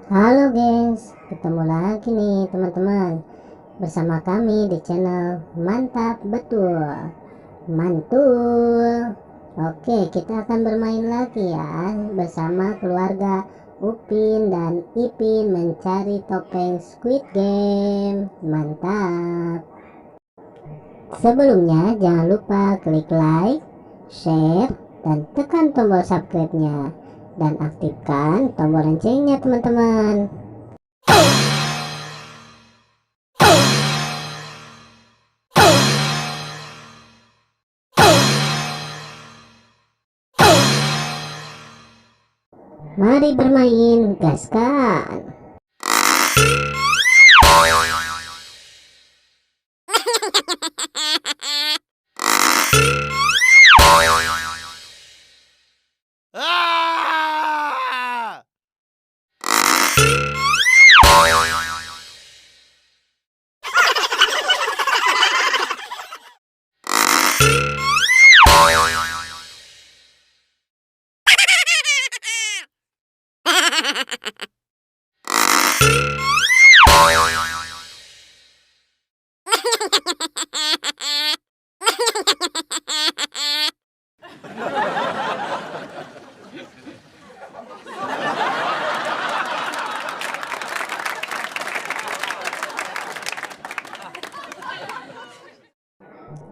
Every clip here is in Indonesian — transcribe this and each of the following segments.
Halo gengs, ketemu lagi nih teman-teman bersama kami di channel Mantap Betul Mantul. Oke, kita akan bermain lagi ya bersama keluarga Upin dan Ipin mencari topeng Squid Game. Mantap. Sebelumnya jangan lupa klik like, share, dan tekan tombol subscribe-nya dan aktifkan tombol loncengnya teman-teman. Mari bermain, gaskan. Ah!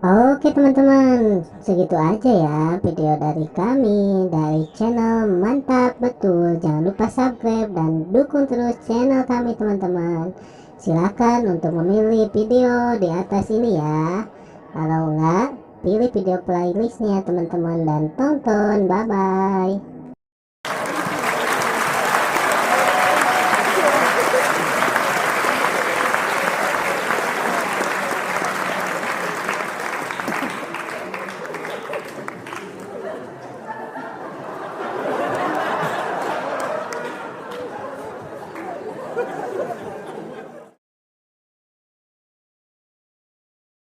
Oke teman-teman, segitu aja ya video dari kami dari channel Mantap Betul. Jangan lupa subscribe dan dukung terus channel kami teman-teman. Silakan untuk memilih video di atas ini ya. Kalau enggak, pilih video playlistnya teman-teman dan tonton. Bye bye.